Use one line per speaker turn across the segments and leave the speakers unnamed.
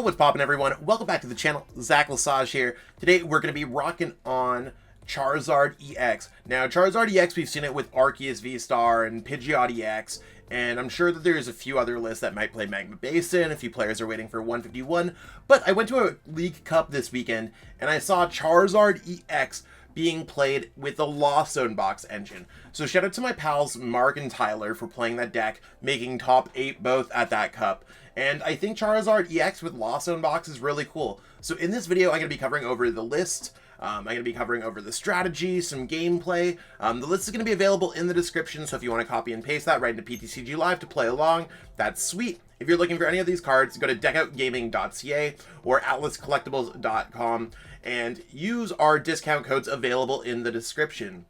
what's poppin' everyone? Welcome back to the channel. Zach Lesage here. Today we're going to be rocking on Charizard EX. Now Charizard EX, we've seen it with Arceus V-Star and Pidgeot EX, and I'm sure that there's a few other lists that might play Magma Basin. A few players are waiting for 151, but I went to a League Cup this weekend and I saw Charizard EX being played with the Lost Zone box engine. So shout out to my pals Mark and Tyler for playing that deck, making top 8 both at that cup. And I think Charizard EX with Lost Zone box is really cool. So in this video, I'm going to be covering over the list. I'm going to be covering over the strategy, some gameplay. The list is going to be available in the description, so if you want to copy and paste that right into PTCG Live to play along, that's sweet. If you're looking for any of these cards, go to deckoutgaming.ca or atlascollectibles.com and use our discount codes available in the description.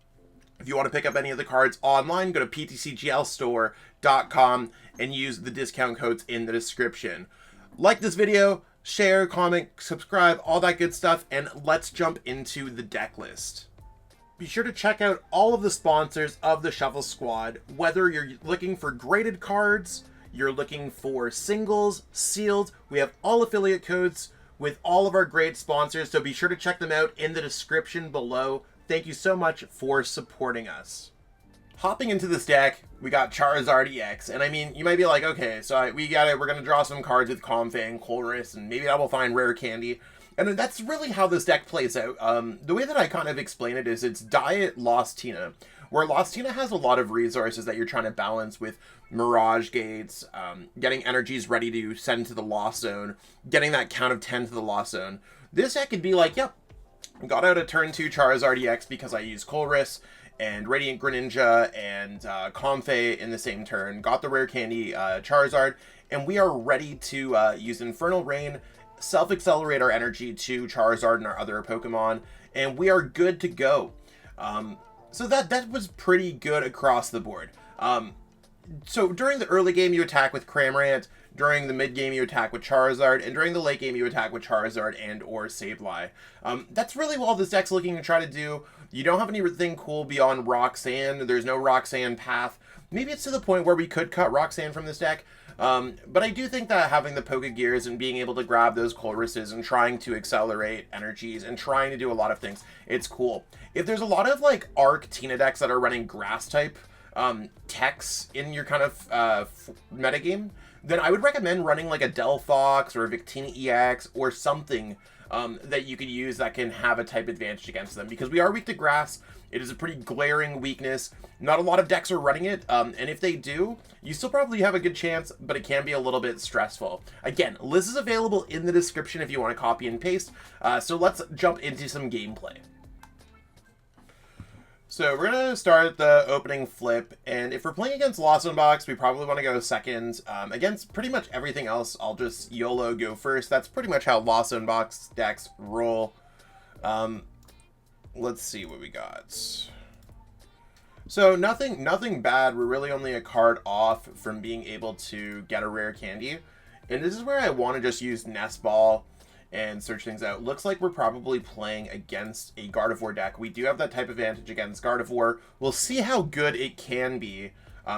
If you want to pick up any of the cards online, go to ptcglstore.com and use the discount codes in the description. Like this video, share, comment, subscribe, all that good stuff, and let's jump into the deck list. Be sure to check out all of the sponsors of the Shuffle Squad, whether you're looking for graded cards, you're looking for singles, sealed. We have all affiliate codes with all of our great sponsors, so be sure to check them out in the description below. Thank you so much for supporting us. Hopping into this deck, we got Charizard EX, and I mean, you might be like, okay, so we're gonna draw some cards with Comfey and Colress, and maybe I will find Rare Candy, and that's really how this deck plays out. The way that I kind of explain it is it's Diet Lost Tina, where Lost Tina has a lot of resources that you're trying to balance with Mirage Gates, getting energies ready to send to the Lost Zone, getting that count of 10 to the Lost Zone. This deck could be like, yep, got out a turn 2 Charizard EX because I used Colress and Radiant Greninja and Comfey in the same turn, got the Rare Candy Charizard, and we are ready to use Infernal Rain, self-accelerate our energy to Charizard and our other Pokemon, and we are good to go. So that was pretty good across the board. So during the early game, you attack with Cramorant. During the mid game, you attack with Charizard, and during the late game, you attack with Charizard and or Sableye. That's really all this deck's looking to try to do. You don't have anything cool beyond Roxanne. There's no Roxanne path. Maybe it's to the point where we could cut Roxanne from this deck. But I do think that having the Pokégears and being able to grab those Colresses and trying to accelerate energies and trying to do a lot of things, it's cool. If there's a lot of like Arc Tina decks that are running Grass type techs in your kind of metagame, then I would recommend running like a Delphox or a Victina EX or something that you could use that can have a type advantage against them, because we are weak to Grass. It is a pretty glaring weakness. Not a lot of decks are running it, and if they do, you still probably have a good chance, but it can be a little bit stressful. Again, list is available in the description if you want to copy and paste, so let's jump into some gameplay. So we're going to start the opening flip, and if we're playing against Lost Zone box, we probably want to go second. Against pretty much everything else, I'll just YOLO go first. That's pretty much how Lost Zone box decks roll. Let's see what we got. So nothing bad. We're really only a card off from being able to get a Rare Candy, and this is where I want to just use Nest Ball and search things out. Looks like we're probably playing against a Gardevoir deck. We do have that type advantage against Gardevoir. We'll see how good it can be,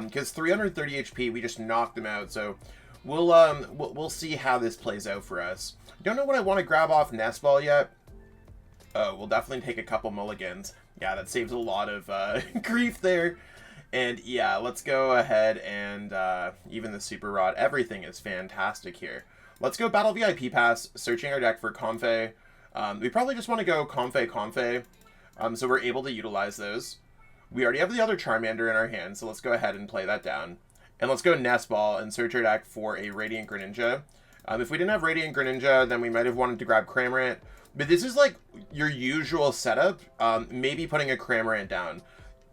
because 330 HP, we just knocked him out. So we'll see how this plays out for us. Don't know what I want to grab off Nest Ball yet. We'll definitely take a couple mulligans. Yeah, that saves a lot of grief there. And yeah, let's go ahead and even the Super Rod. Everything is fantastic here. Let's go Battle VIP Pass, searching our deck for Comfey. We probably just want to go Comfey, so we're able to utilize those. We already have the other Charmander in our hand, so let's go ahead and play that down. And let's go Nest Ball and search our deck for a Radiant Greninja. If we didn't have Radiant Greninja, then we might have wanted to grab Cramorant. But this is like your usual setup, maybe putting a Cramorant down.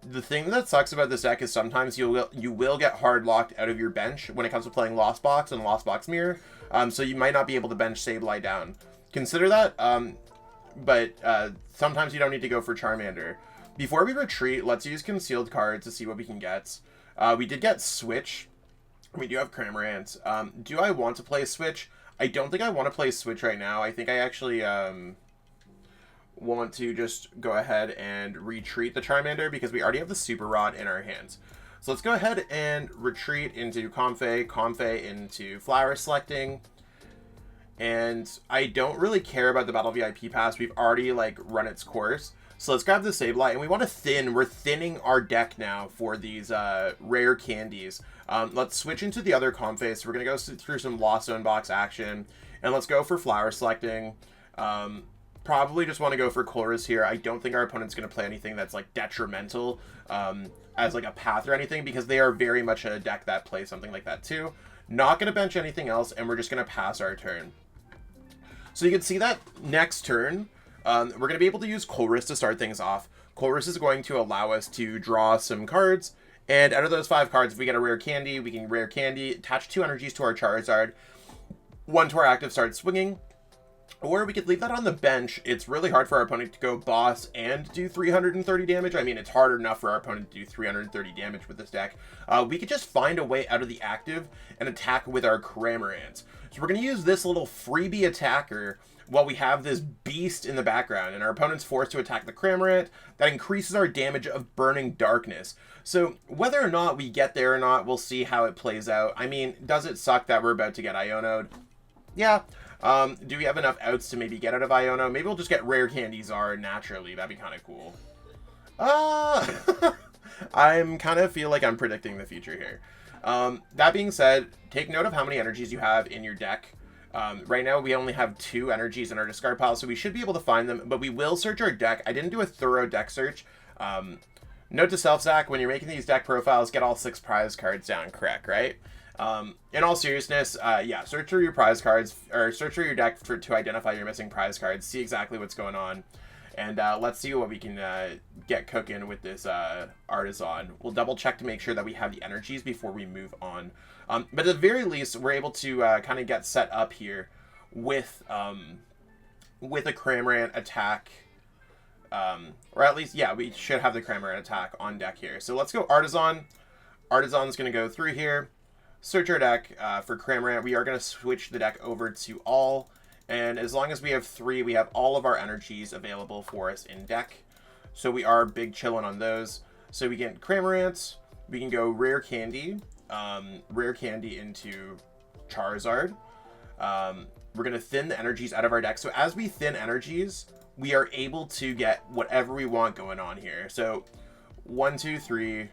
The thing that sucks about this deck is sometimes you will get hard locked out of your bench when it comes to playing Lost Box and Lost Box Mirror. So you might not be able to bench Sableye down. Consider that, but sometimes you don't need to go for Charmander. Before we retreat, let's use concealed cards to see what we can get. We did get Switch. We do have Cramorant. Do I want to play Switch? I don't think I want to play Switch right now. I think I actually want to just go ahead and retreat the Charmander because we already have the Super Rod in our hands. So let's go ahead and retreat into Comfey into Flower Selecting. And I don't really care about the Battle VIP Pass. We've already, like, run its course. So let's grab the Sableye, and we want to we're thinning our deck now for these rare candies. Let's switch into the other Comfey. So we're going to go through some Lost Zone box action, and let's go for flower selecting. Probably just want to go for Colress here. I don't think our opponent's going to play anything that's, like, detrimental as, like, a path or anything, because they are very much a deck that plays something like that, too. Not going to bench anything else, and we're just going to pass our turn. So you can see that next turn, we're going to be able to use Colress to start things off. Colress is going to allow us to draw some cards, and out of those 5 cards, if we get a rare candy, we can rare candy, attach 2 energies to our Charizard, 1 to our active, start swinging, or we could leave that on the bench. It's really hard for our opponent to go boss and do 330 damage. I mean, it's hard enough for our opponent to do 330 damage with this deck. We could just find a way out of the active and attack with our Cramorant. So we're going to use this little freebie attacker while we have this beast in the background, and our opponent's forced to attack the Cramorant. That increases our damage of Burning Darkness. So whether or not we get there or not, we'll see how it plays out. I mean, does it suck that we're about to get Iono'd? Yeah. Do we have enough outs to maybe get out of Iono? Maybe we'll just get Rare Candy SVI naturally. That'd be kind of cool. I'm kind of feel like I'm predicting the future here. That being said, take note of how many energies you have in your deck. Right now, we only have 2 energies in our discard pile, so we should be able to find them, but we will search our deck. I didn't do a thorough deck search. Note to self, Zach, when you're making these deck profiles, get all 6 prize cards down correct, right? In all seriousness, yeah, search through your prize cards, or search through your deck to identify your missing prize cards, see exactly what's going on, and let's see what we can get cooking with this Artazon. We'll double check to make sure that we have the energies before we move on. But at the very least, we're able to kind of get set up here with a Cramorant attack, or at least, yeah, we should have the Cramorant attack on deck here. So let's go Artazon. Artazon's going to go through here. Search our deck for Cramorant. We are going to switch the deck over to all, and as long as we have 3, we have all of our energies available for us in deck. So we are big chilling on those. So we get Cramorant, we can go Rare Candy into Charizard. We're going to thin the energies out of our deck. So as we thin energies, we are able to get whatever we want going on here. So 1, 2, 3...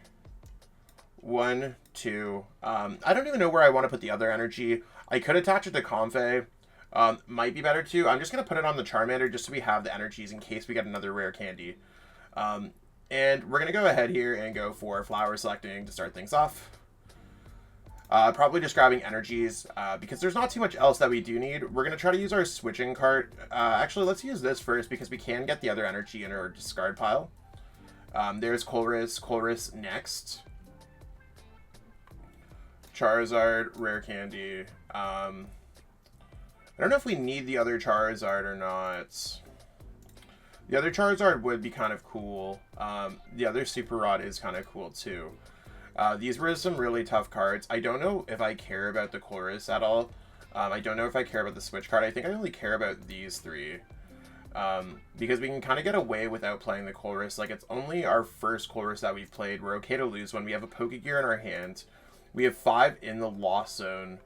1, 2. I don't even know where I want to put the other energy. I could attach it to Comfey. Might be better too. I'm just going to put it on the Charmander just so we have the energies in case we get another rare candy. And we're going to go ahead here and go for flower selecting to start things off. Probably just grabbing energies because there's not too much else that we do need. We're going to try to use our switching cart. Actually, let's use this first because we can get the other energy in our discard pile. There's Colress next. Charizard, Rare Candy. I don't know if we need the other Charizard or not. The other Charizard would be kind of cool. The other Super Rod is kind of cool too. These were some really tough cards. I don't know if I care about the Colress at all. I don't know if I care about the Switch card. I think I only care about these 3. Because we can kind of get away without playing the Colress. Like, it's only our first Colress that we've played. We're okay to lose when we have a Pokégear in our hand. We have 5 in the Lost Zone.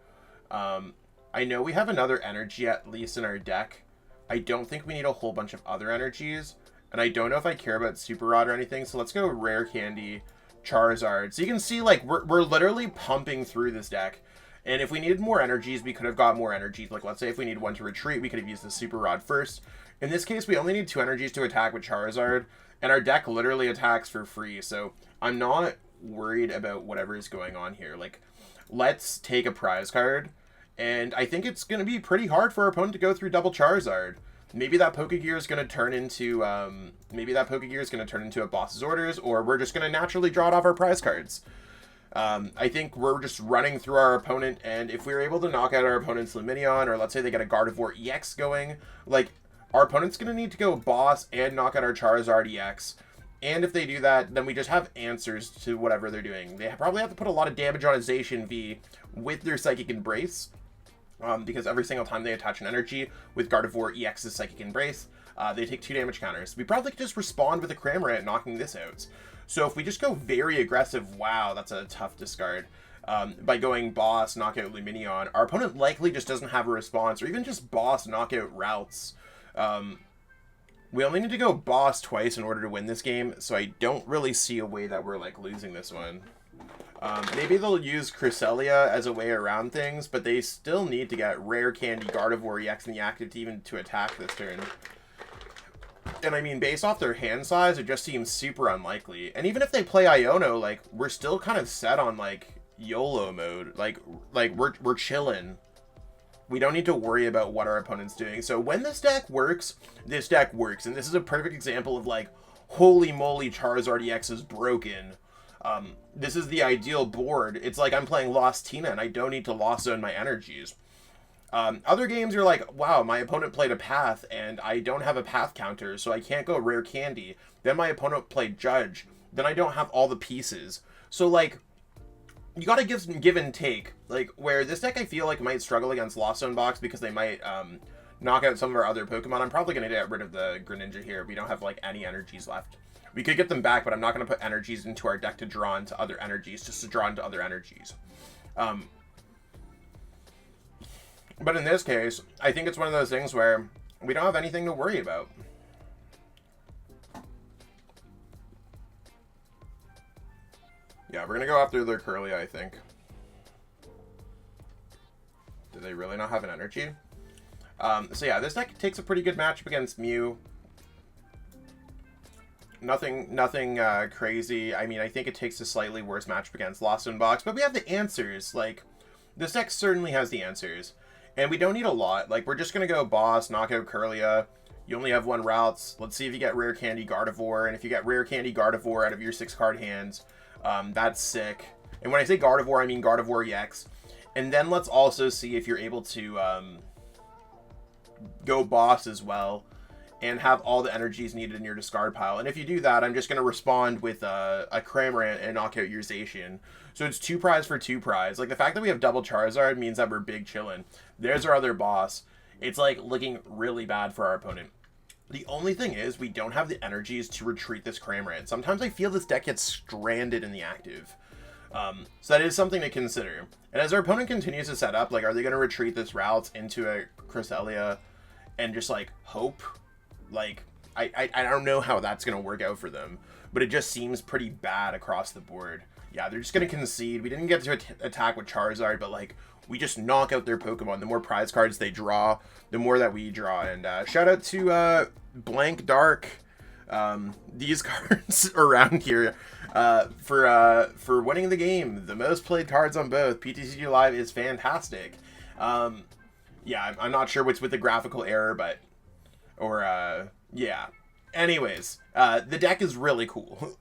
I know we have another energy at least in our deck. I don't think we need a whole bunch of other energies. And I don't know if I care about Super Rod or anything. So let's go Rare Candy, Charizard. So you can see, like, we're literally pumping through this deck. And if we needed more energies, we could have got more energies. Like, let's say if we needed 1 to retreat, we could have used the Super Rod first. In this case, we only need 2 energies to attack with Charizard. And our deck literally attacks for free. So I'm not worried about whatever is going on here. Like, let's take a prize card, and I think it's going to be pretty hard for our opponent to go through double Charizard. Maybe that Pokégear is going to turn into a boss's orders, or we're just going to naturally draw it off our prize cards. I think we're just running through our opponent, and if we're able to knock out our opponent's Lumineon, or let's say they get a Gardevoir EX going, like, our opponent's going to need to go boss and knock out our Charizard EX. And if they do that, then we just have answers to whatever they're doing. They probably have to put a lot of damage on a Zacian V with their Psychic Embrace. Because every single time they attach an energy with Gardevoir EX's Psychic Embrace, they take 2 damage counters. We probably could just respond with a Cramorant knocking this out. So if we just go very aggressive, wow, that's a tough discard. by going boss, knockout Lumineon, our opponent likely just doesn't have a response, or even just boss, knockout routes. We only need to go boss twice in order to win this game, so I don't really see a way that we're, like, losing this one. Maybe they'll use Cresselia as a way around things, but they still need to get Rare Candy, Gardevoir EX in the active to even to attack this turn. And I mean, based off their hand size, it just seems super unlikely. And even if they play Iono, like, we're still kind of set on, like, YOLO mode. Like we're chilling. We don't need to worry about what our opponent's doing. So when this deck works, this deck works. And this is a perfect example of, like, holy moly, Charizard EX is broken. This is the ideal board. It's like I'm playing Lost Tina and I don't need to Lost Zone my energies. Other games you're like, wow, my opponent played a Path and I don't have a Path counter, so I can't go Rare Candy. Then my opponent played Judge. Then I don't have all the pieces. So, like, you gotta give some give and take. Like, where this deck I feel like might struggle against Lost Zone box because they might knock out some of our other Pokemon. I'm probably gonna get rid of the Greninja here. We don't have, like, any energies left. We could get them back, but I'm not going to put energies into our deck to draw into other energies, just to draw into other energies. But in this case, I think it's one of those things where we don't have anything to worry about. Yeah, we're going to go after their Curly, I think. Do they really not have an energy? So yeah, this deck takes a pretty good matchup against Mew. Nothing crazy. I mean, I think it takes a slightly worse matchup against Lost Zone box, but we have the answers. Like, this deck certainly has the answers. And we don't need a lot. Like, we're just going to go boss, knock out Curlia. You only have one routes. Let's see if you get Rare Candy Gardevoir. And if you get Rare Candy Gardevoir out of your 6-card hands, that's sick. And when I say Gardevoir, I mean Gardevoir EX. And then let's also see if you're able to go boss as well and have all the energies needed in your discard pile. And if you do that, I'm just going to respond with a Cramorant and knock out your Zacian. So it's 2 prize for 2 prize. Like, the fact that we have double Charizard means that we're big chillin'. There's our other boss. It's, like, looking really bad for our opponent. The only thing is, we don't have the energies to retreat this Cramorant. Sometimes I feel this deck gets stranded in the active. So that is something to consider. And as our opponent continues to set up, like, are they going to retreat this route into a Cresselia and just, like, hope? Like, I don't know how that's going to work out for them, but it just seems pretty bad across the board. Yeah, they're just going to concede. We didn't get to attack with Charizard, but, like, we just knock out their Pokemon. The more prize cards they draw, the more that we draw. And shout out to Blank Dark, these cards around here, for winning the game. The most played cards on both. PTCG Live is fantastic. Yeah, I'm not sure what's with the graphical error, but... yeah. Anyways, the deck is really cool.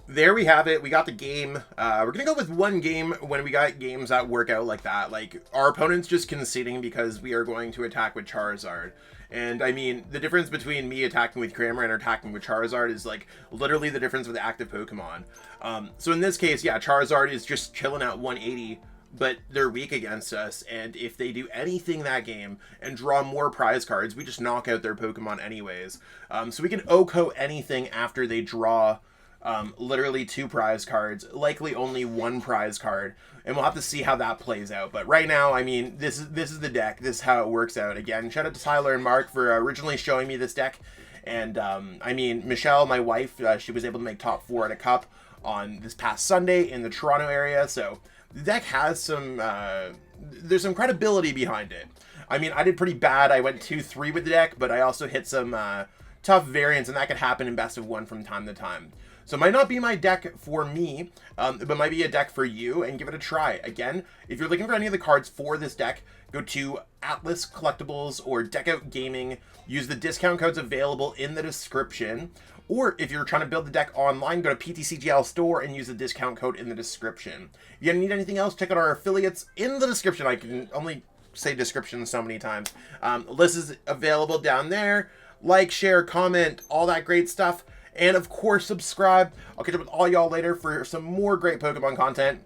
There we have it. We got the game. We're gonna go with one game when we got games that work out like that. Like, our opponent's just conceding because we are going to attack with Charizard. And, I mean, the difference between me attacking with Cramorant or attacking with Charizard is, like, literally the difference with the active Pokemon. So in this case, yeah, Charizard is just chilling at 180, but they're weak against us, and if they do anything that game and draw more prize cards, we just knock out their Pokemon anyways. So we can OHKO anything after they draw literally 2 prize cards, likely only 1 prize card, and we'll have to see how that plays out. But right now, I mean, this is the deck. This is how it works out. Again, shout out to Tyler and Mark for originally showing me this deck. And I mean, Michelle, my wife, she was able to make top 4 at a cup on this past Sunday in the Toronto area. So the deck has some there's some credibility behind it. I mean, I did pretty bad. I went 2-3 with the deck, but I also hit some tough variants, and that could happen in best of 1 from time to time. So it might not be my deck for me, but might be a deck for you, and give it a try. Again, if you're looking for any of the cards for this deck, go to Atlas Collectibles or Deck Out Gaming. Use the discount codes available in the description. Or if you're trying to build the deck online, go to PTCGL Store and use the discount code in the description. If you need anything else, check out our affiliates in the description. I can only say description so many times. List is available down there. Like, share, comment, all that great stuff. And of course, subscribe. I'll catch up with all y'all later for some more great Pokemon content.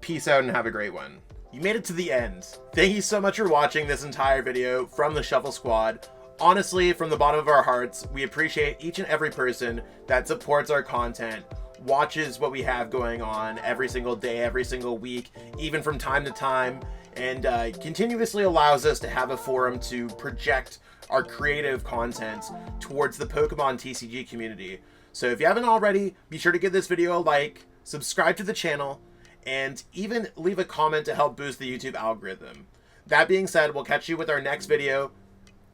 Peace out and have a great one. You made it to the end. Thank you so much for watching this entire video from the Shuffle Squad. Honestly, from the bottom of our hearts, we appreciate each and every person that supports our content. watches what we have going on every single day, every single week, even from time to time, and continuously allows us to have a forum to project our creative content towards the Pokemon TCG community. So if you haven't already, be sure to give this video a like, subscribe to the channel, and even leave a comment to help boost the YouTube algorithm. That being said, we'll catch you with our next video.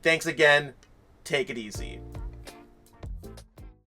Thanks again. Take it easy.